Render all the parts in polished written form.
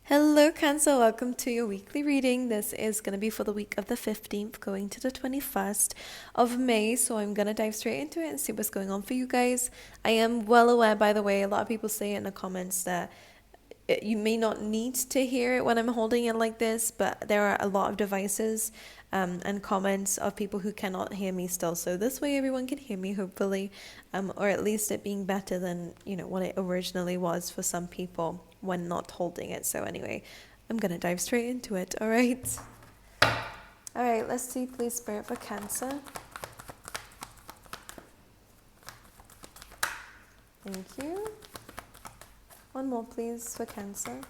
Hello, Cancer. Welcome to your weekly reading. This is going to be for the week of the 15th, going to the 21st of May. So I'm going to dive straight into it and see what's going on for you guys. I am well aware, by the way, a lot of people say in the comments that you may not need to hear it when I'm holding it like this, but there are a lot of devices and comments of people who cannot hear me still. So this way everyone can hear me, hopefully, or at least it being better than, what it originally was for some people when not holding it. So anyway, I'm going to dive straight into it, all right? All right, let's see, please, Spirit, for Cancer. Thank you. One more, please, for Cancer.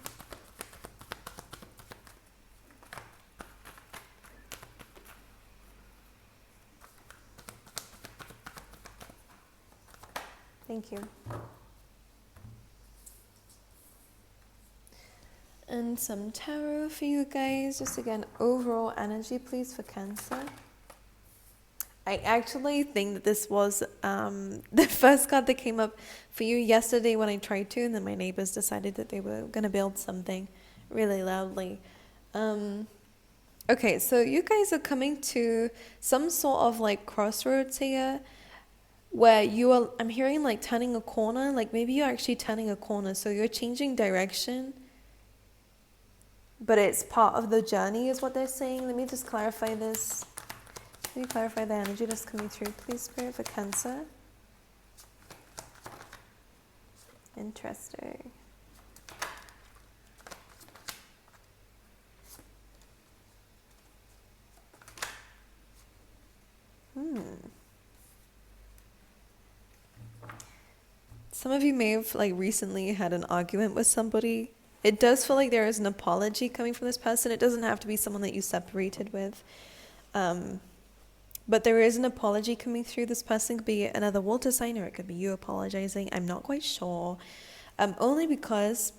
Thank you. And some tarot for you guys. Just again, overall energy, please, for Cancer. I actually think that this was the first card that came up for you yesterday when I tried to, and then my neighbors decided that they were going to build something really loudly. Okay, so you guys are coming to some sort of like crossroads here where I'm hearing like turning a corner, like maybe you're actually turning a corner, so you're changing direction, but it's part of the journey is what they're saying. Let me just clarify this. Can you clarify the energy that's coming through, please, Spirit, for Cancer? Interesting. Some of you may have like recently had an argument with somebody. It does feel like there is an apology coming from this person. It doesn't have to be someone that you separated with. But there is an apology coming through. This person could be another water sign, or it could be you apologizing. I'm not quite sure. Only because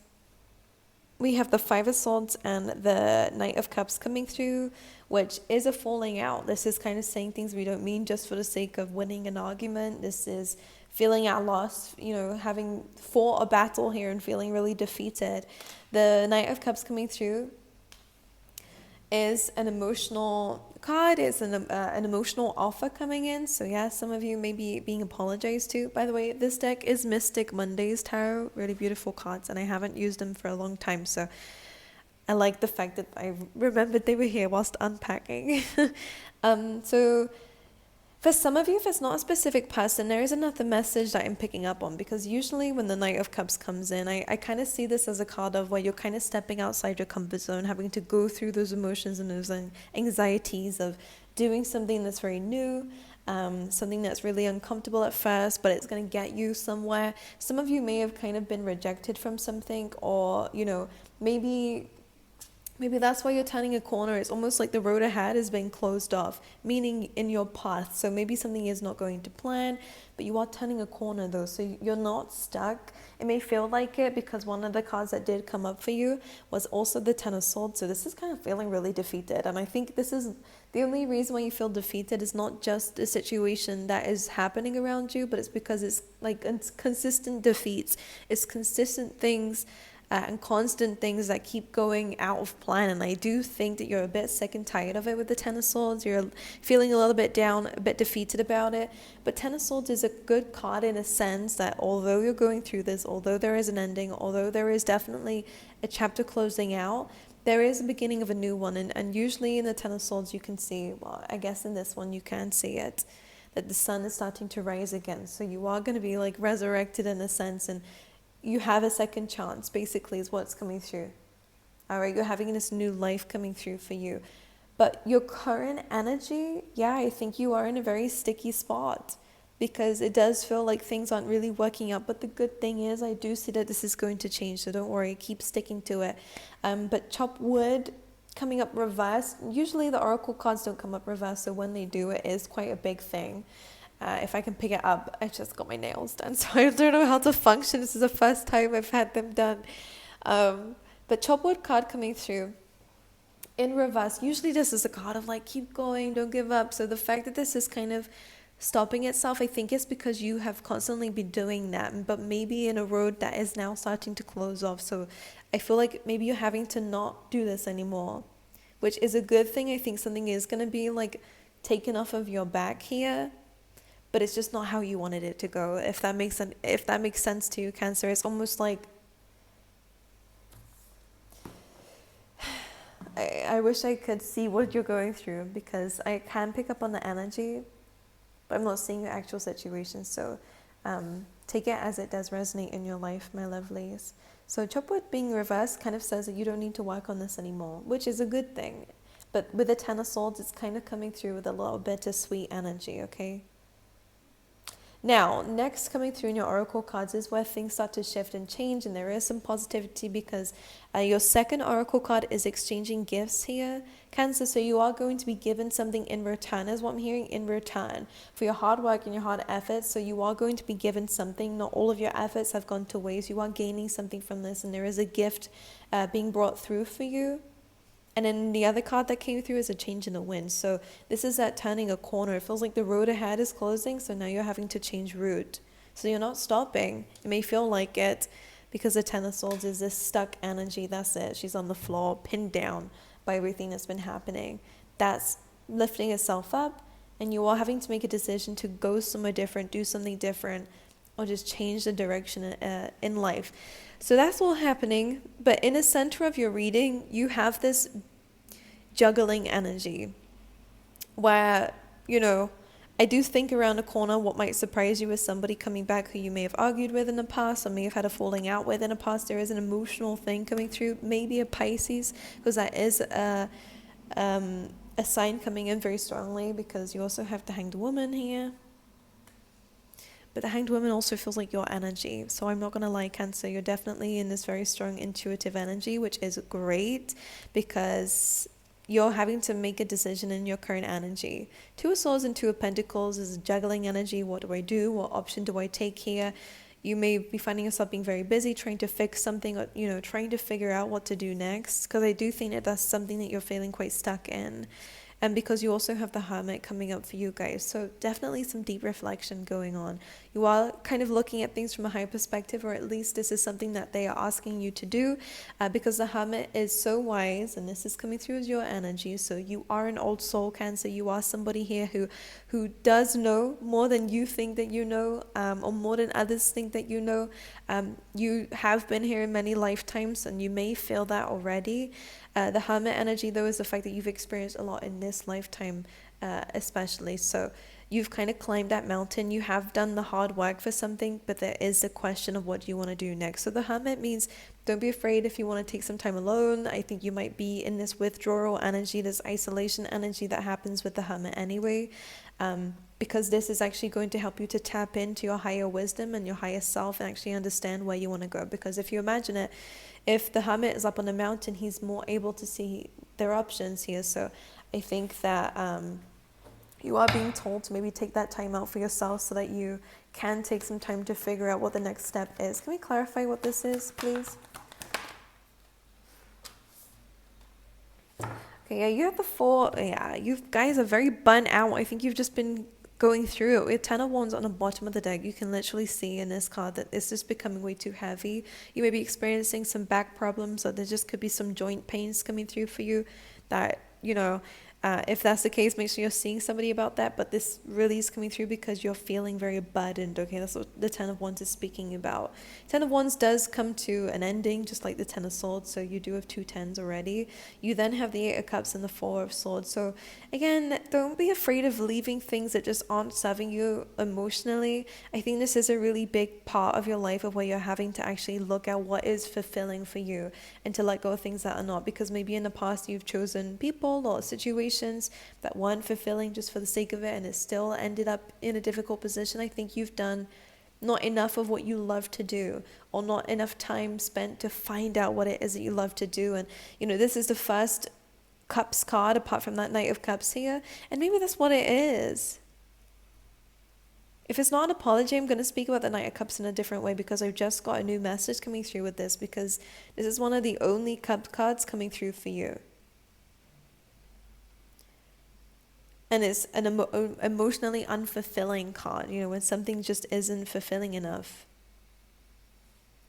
we have the Five of Swords and the Knight of Cups coming through, which is a falling out. This is kind of saying things we don't mean just for the sake of winning an argument. This is feeling at loss, having fought a battle here and feeling really defeated. The Knight of Cups coming through is an emotional card. It's an emotional offer coming in. So yeah, some of you may be being apologized to. By the way, this deck is Mystic Mondays Tarot. Really beautiful cards, and I haven't used them for a long time, so I like the fact that I remembered they were here whilst unpacking. So for some of you, if it's not a specific person, there is another message that I'm picking up on, because usually when the Knight of Cups comes in, I kind of see this as a card of where you're kind of stepping outside your comfort zone, having to go through those emotions and those anxieties of doing something that's very new, something that's really uncomfortable at first, but it's going to get you somewhere. Some of you may have kind of been rejected from something, or, maybe that's why you're turning a corner. It's almost like the road ahead is being closed off, meaning in your path. So maybe something is not going to plan, but you are turning a corner though. So you're not stuck. It may feel like it because one of the cards that did come up for you was also the Ten of Swords. So this is kind of feeling really defeated. And I think this is the only reason why you feel defeated is not just a situation that is happening around you, but it's because it's like it's consistent defeats. It's consistent things and constant things that keep going out of plan. And I do think that you're a bit sick and tired of it with the Ten of Swords. You're feeling a little bit down, a bit defeated about it. But Ten of Swords is a good card in a sense that although you're going through this, although there is an ending, although there is definitely a chapter closing out, there is a beginning of a new one. And usually in the Ten of Swords you can see, well, I guess in this one you can see it, that the sun is starting to rise again. So you are going to be like resurrected in a sense, and you have a second chance, basically, is what's coming through. All right, you're having this new life coming through for you. But your current energy, yeah, I think you are in a very sticky spot, because it does feel like things aren't really working out. But the good thing is I do see that this is going to change, so don't worry, keep sticking to it. But chop wood coming up reverse. Usually the oracle cards don't come up reverse, so when they do, it is quite a big thing. If I can pick it up, I just got my nails done, so I don't know how to function. This is the first time I've had them done. But chopwood card coming through in reverse. Usually this is a card of like, keep going, don't give up. So the fact that this is kind of stopping itself, I think it's because you have constantly been doing that, but maybe in a road that is now starting to close off. So I feel like maybe you're having to not do this anymore, which is a good thing. I think something is going to be like taken off of your back here, but it's just not how you wanted it to go. If that makes sense to you, Cancer, it's almost like I wish I could see what you're going through, because I can pick up on the energy, but I'm not seeing your actual situation. So take it as it does resonate in your life, my lovelies. So Chopwood being reversed kind of says that you don't need to work on this anymore, which is a good thing. But with the Ten of Swords, it's kind of coming through with a little bittersweet energy, okay? Now, next coming through in your oracle cards is where things start to shift and change, and there is some positivity because your second oracle card is exchanging gifts here, Cancer. So you are going to be given something in return, is what I'm hearing, in return for your hard work and your hard efforts. So you are going to be given something. Not all of your efforts have gone to waste. You are gaining something from this, and there is a gift being brought through for you. And then the other card that came through is a change in the wind. So this is that turning a corner. It feels like the road ahead is closing, so now you're having to change route. So you're not stopping. It may feel like it, because the Ten of Swords is this stuck energy. That's it. She's on the floor, pinned down by everything that's been happening. That's lifting itself up, and you are having to make a decision to go somewhere different, do something different, or just change the direction in life. So that's all happening. But in the center of your reading, you have this juggling energy where, I do think around the corner what might surprise you is somebody coming back who you may have argued with in the past or may have had a falling out with in the past. There is an emotional thing coming through, maybe a Pisces, because that is a sign coming in very strongly, because you also have the Hanged Woman here. But the Hanged Woman also feels like your energy. So I'm not going to lie, Cancer, you're definitely in this very strong intuitive energy, which is great because you're having to make a decision in your current energy. Two of Swords and Two of Pentacles is juggling energy. What do I do? What option do I take here? You may be finding yourself being very busy trying to fix something, or, trying to figure out what to do next. Because I do think that that's something that you're feeling quite stuck in. And because you also have the Hermit coming up for you guys. So definitely some deep reflection going on. You are kind of looking at things from a higher perspective, or at least this is something that they are asking you to do, because the Hermit is so wise, and this is coming through as your energy. So you are an old soul, Cancer. You are somebody here who does know more than you think that you know, or more than others think that you know. You have been here in many lifetimes, and you may feel that already. The Hermit energy, though, is the fact that you've experienced a lot in this lifetime, especially. So you've kind of climbed that mountain. You have done the hard work for something, but there is the question of what you want to do next. So the Hermit means don't be afraid if you want to take some time alone. I think you might be in this withdrawal energy, this isolation energy that happens with the Hermit anyway, because this is actually going to help you to tap into your higher wisdom and your higher self and actually understand where you want to go. Because if you imagine it, if the Hermit is up on a mountain, he's more able to see their options here. So I think that you are being told to maybe take that time out for yourself so that you can take some time to figure out what the next step is. Can we clarify what this is, please? Okay, yeah, you have the Four. Yeah, you guys are very burnt out. I think you've just been going through it. With Ten of Wands on the bottom of the deck, you can literally see in this card that it's just becoming way too heavy. You may be experiencing some back problems, or there just could be some joint pains coming through for you that, if that's the case, make sure you're seeing somebody about that. But this really is coming through because you're feeling very burdened, okay? That's what the Ten of Wands is speaking about. Ten of Wands does come to an ending, just like the Ten of Swords, so you do have two tens already. You then have the Eight of Cups and the Four of Swords. So again, don't be afraid of leaving things that just aren't serving you emotionally. I think this is a really big part of your life of where you're having to actually look at what is fulfilling for you and to let go of things that are not, because maybe in the past you've chosen people or situations that weren't fulfilling just for the sake of it, and it still ended up in a difficult position. I think you've done not enough of what you love to do, or not enough time spent to find out what it is that you love to do. And this is the first Cups card apart from that Knight of Cups here, and maybe that's what it is. If it's not an apology, I'm going to speak about the Knight of Cups in a different way, because I've just got a new message coming through with this, because this is one of the only Cup cards coming through for you. And it's an emotionally unfulfilling card, when something just isn't fulfilling enough.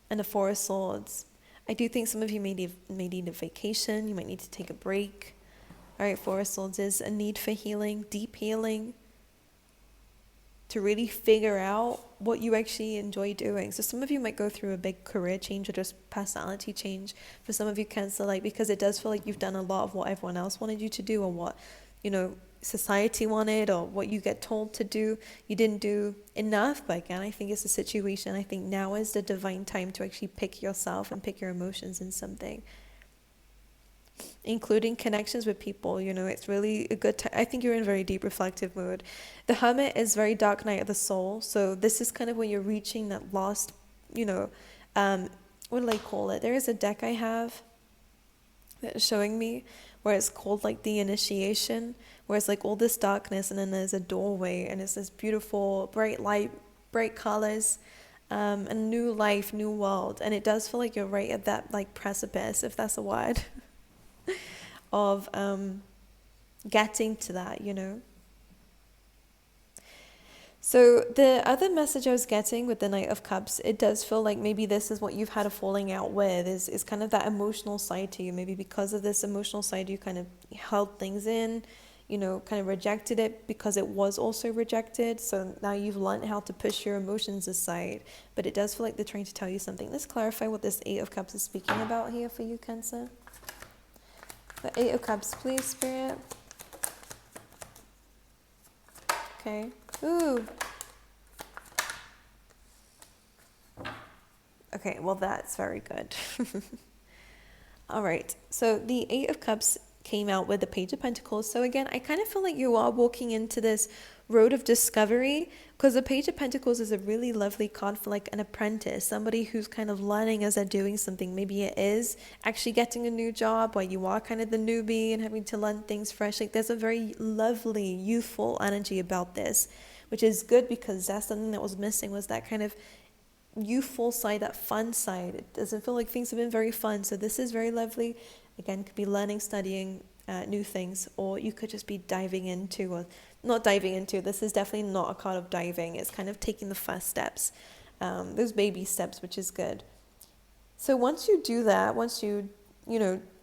And the Four of Swords. I do think some of you may need a vacation. You might need to take a break. All right, Four of Swords is a need for healing, deep healing, to really figure out what you actually enjoy doing. So some of you might go through a big career change or just personality change. For some of you, Cancer, because it does feel like you've done a lot of what everyone else wanted you to do, or what, society wanted, or what you get told to do. You didn't do enough. But again, I think it's a situation. I think now is the divine time to actually pick yourself and pick your emotions in something, including connections with people. It's really a good time. I think you're in a very deep reflective mood. The Hermit is very dark night of the soul, so this is kind of when you're reaching that lost, what do they call it? There is a deck I have that's showing me where it's called like the initiation, where it's like all this darkness and then there's a doorway and it's this beautiful bright light, bright colors, a new life, new world. And it does feel like you're right at that like precipice, if that's a word, of getting to that. So the other message I was getting with the Knight of Cups, it does feel like maybe this is what you've had a falling out with, is kind of that emotional side to you. Maybe because of this emotional side, you kind of held things in, kind of rejected it because it was also rejected. So now you've learned how to push your emotions aside. But it does feel like they're trying to tell you something. Let's clarify what this Eight of Cups is speaking about here for you, Cancer. The Eight of Cups, please, Spirit. Okay. Ooh. Okay, well, that's very good. All right. So the Eight of Cups came out with the Page of Pentacles. So again, I kind of feel like you are walking into this road of discovery, because the Page of Pentacles is a really lovely card for like an apprentice, somebody who's kind of learning as they're doing something. Maybe it is actually getting a new job, where you are kind of the newbie and having to learn things fresh. Like there's a very lovely, youthful energy about this, which is good, because that's something that was missing, was that kind of youthful side, that fun side. It doesn't feel like things have been very fun. So this is very lovely. Again, could be learning, studying new things, or you could just be diving into, or not diving into. This is definitely not a card of diving. It's kind of taking the first steps, those baby steps, which is good. So once you do that, once you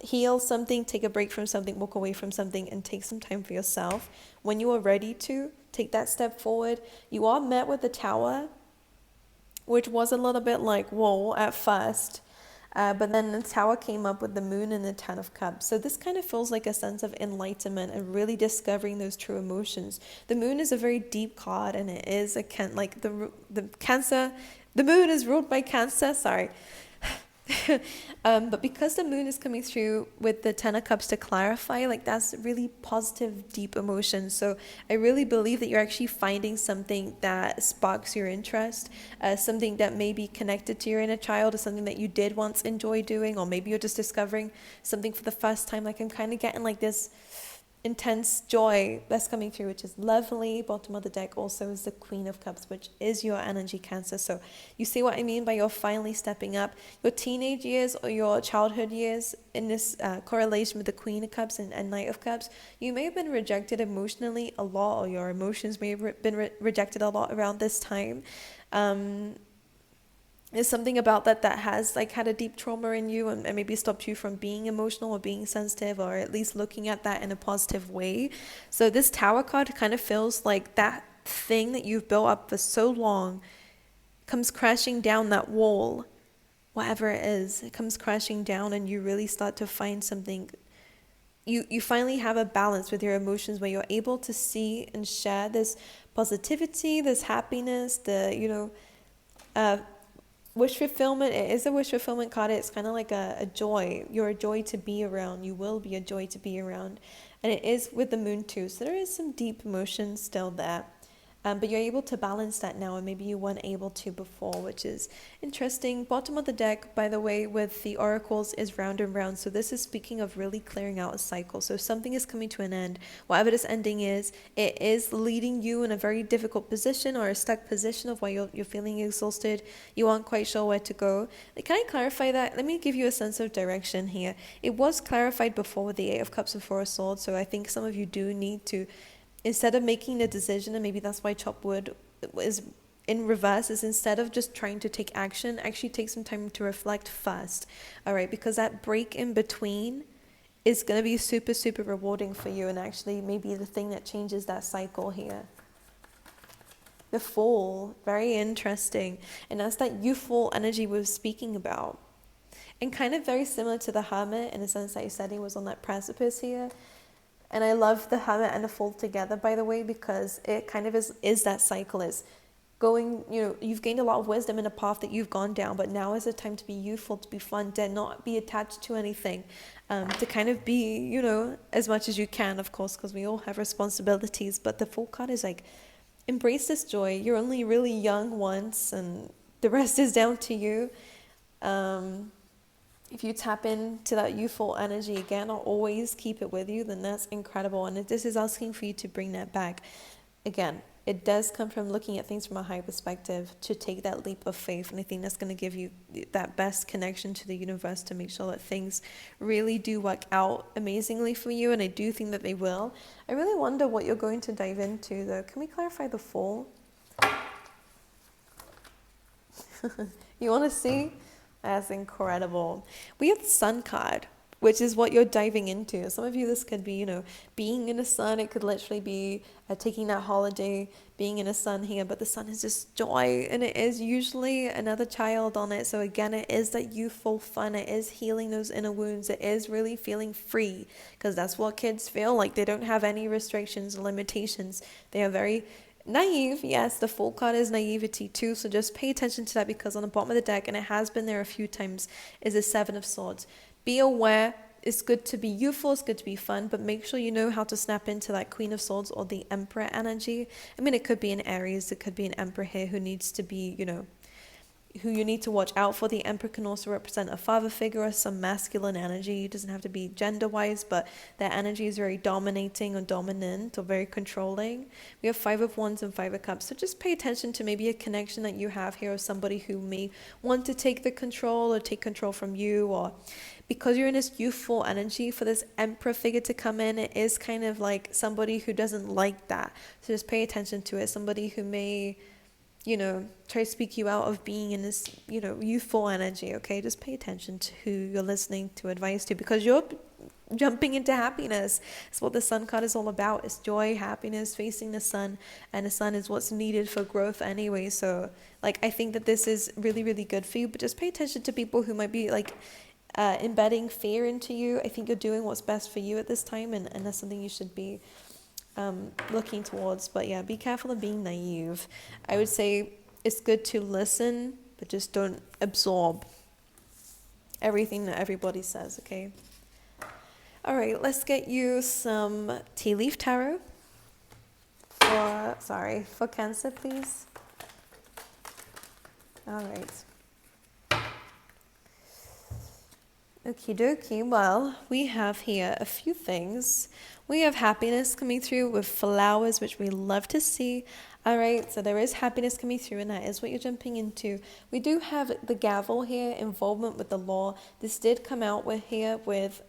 heal something, take a break from something, walk away from something, and take some time for yourself, when you are ready to take that step forward, you are met with the Tower, which was a little bit like, whoa, at first. But then the Tower came up with the Moon and the Ten of Cups. So this kind of feels like a sense of enlightenment and really discovering those true emotions. The Moon is a very deep card, and it is the Cancer. The Moon is ruled by Cancer. Sorry. But because the Moon is coming through with the Ten of Cups to clarify, like that's really positive, deep emotion. So I really believe that you're actually finding something that sparks your interest, something that may be connected to your inner child, or something that you did once enjoy doing, or maybe you're just discovering something for the first time. Like I'm kind of getting like this intense joy that's coming through, which is lovely. Bottom of the deck also is the Queen of Cups, which is your energy, Cancer. So you see what I mean by you're finally stepping up. Your teenage years or your childhood years, in this correlation with the Queen of Cups and Knight of Cups, you may have been rejected emotionally a lot, or your emotions may have been rejected a lot around this time. There's something about that has like had a deep trauma in you, and maybe stopped you from being emotional or being sensitive, or at least looking at that in a positive way. So this Tower card kind of feels like that thing that you've built up for so long comes crashing down that wall, whatever it is. It comes crashing down, and you really start to find something. You finally have a balance with your emotions, where you're able to see and share this positivity, this happiness, wish fulfillment. It is a wish fulfillment card. It's kind of like a joy. You're a joy to be around. You will be a joy to be around. And it is with the Moon too. So there is some deep emotion still there. But you're able to balance that now, and maybe you weren't able to before, which is interesting. Bottom of the deck, by the way, with the oracles is round and round. So this is speaking of really clearing out a cycle. So something is coming to an end. Whatever this ending is, it is leading you in a very difficult position, or a stuck position of why you're feeling exhausted. You aren't quite sure where to go. Can I clarify that? Let me give you a sense of direction here. It was clarified before with the Eight of Cups and Four of Swords. So I think some of you do need to instead of making a decision, and maybe that's why chop wood is in reverse, is instead of just trying to take action, actually take some time to reflect first. All right, because that break in between is going to be super, super rewarding for you, and actually maybe the thing that changes that cycle here. The Fool, very interesting. And that's that youthful energy we were speaking about. And kind of very similar to the Hermit in the sense that you said he was on that precipice here. And I love the Hermit and the Fool together, by the way, because it kind of is that cycle, is going, you've gained a lot of wisdom in a path that you've gone down, but now is the time to be youthful, to be fun, to not be attached to anything, to kind of be, as much as you can, of course, because we all have responsibilities. But the Fool card is like, embrace this joy. You're only really young once, and the rest is down to you. If you tap into that youthful energy again, or always keep it with you, then that's incredible. And this is asking for you to bring that back. Again, it does come from looking at things from a high perspective, to take that leap of faith. And I think that's going to give you that best connection to the universe to make sure that things really do work out amazingly for you. And I do think that they will. I really wonder what you're going to dive into, though. Can we clarify the Fool? You want to see? That's incredible. We have the Sun card, which is what you're diving into. Some of you, this could be, being in the sun. It could literally be taking that holiday, being in the sun here. But the sun is just joy, and it is usually another child on it. So again, it is that youthful fun. It is healing those inner wounds. It is really feeling free, because that's what kids feel like. They don't have any restrictions, limitations. They are very naive. Yes, the Fool card is naivety too, so just pay attention to that, because on the bottom of the deck, and it has been there a few times, is the Seven of Swords. Be aware. It's good to be youthful, it's good to be fun, but make sure you know how to snap into that Queen of Swords or the Emperor energy. I mean, it could be an Aries, it could be an Emperor here who needs to be, who you need to watch out for. The Emperor can also represent a father figure or some masculine energy. It doesn't have to be gender-wise, but their energy is very dominating or dominant or very controlling. We have Five of Wands and Five of Cups. So just pay attention to maybe a connection that you have here, of somebody who may want to take the control or take control from you, or because you're in this youthful energy, for this Emperor figure to come in, it is kind of like somebody who doesn't like that. So just pay attention to it. Somebody who may, try to speak you out of being in this, youthful energy, okay? Just pay attention to who you're listening to advice to, because you're jumping into happiness. It's what the Sun card is all about. It's joy, happiness, facing the sun, and the sun is what's needed for growth anyway. So, I think that this is really, really good for you, but just pay attention to people who might be, embedding fear into you. I think you're doing what's best for you at this time, and that's something you should be looking towards. But yeah, be careful of being naive. I would say it's good to listen, but just don't absorb everything that everybody says, okay? All right, let's get you some tea leaf tarot for Cancer, please. All right. Okie dokie. Well, we have here a few things. We have happiness coming through with flowers, which we love to see. All right, so there is happiness coming through, and that is what you're jumping into. We do have the gavel here, involvement with the law. This did come out with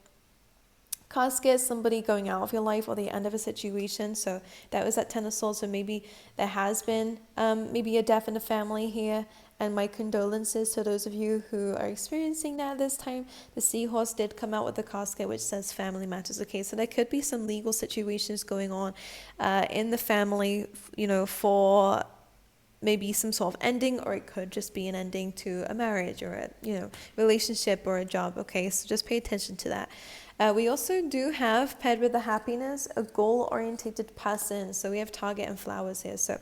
casket, somebody going out of your life, or the end of a situation. So that was that Ten of Swords. So maybe there has been maybe a death in the family here. And my condolences to those of you who are experiencing that this time. The seahorse did come out with the casket, which says family matters. Okay, so there could be some legal situations going on in the family, for maybe some sort of ending, or it could just be an ending to a marriage or a relationship or a job. Okay, so just pay attention to that. We also do have, paired with the happiness, a goal-orientated person. So we have target and flowers here. So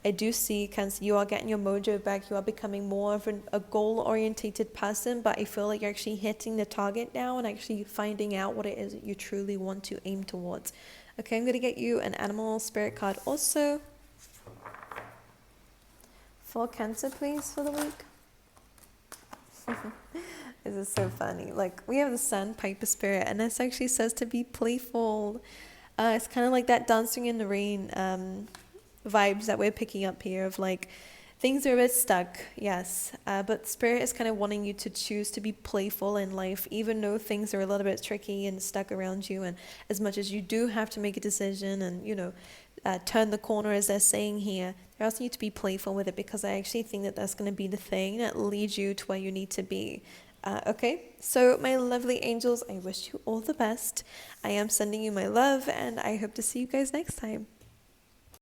I do see, Cancer, you are getting your mojo back. You are becoming more of a goal-orientated person, but I feel like you're actually hitting the target now and actually finding out what it is that you truly want to aim towards. Okay, I'm going to get you an animal spirit card also for Cancer, please, for the week. This is so funny. We have the Sandpiper spirit, and this actually says to be playful. It's kind of like that dancing in the rain vibes that we're picking up here, of things are a bit stuck, yes, but Spirit is kind of wanting you to choose to be playful in life, even though things are a little bit tricky and stuck around you, and as much as you do have to make a decision and turn the corner, as they're saying here. They're asking you to be playful with it, because I actually think that that's going to be the thing that leads you to where you need to be. Okay, so my lovely angels, I wish you all the best. I am sending you my love, and I hope to see you guys next time.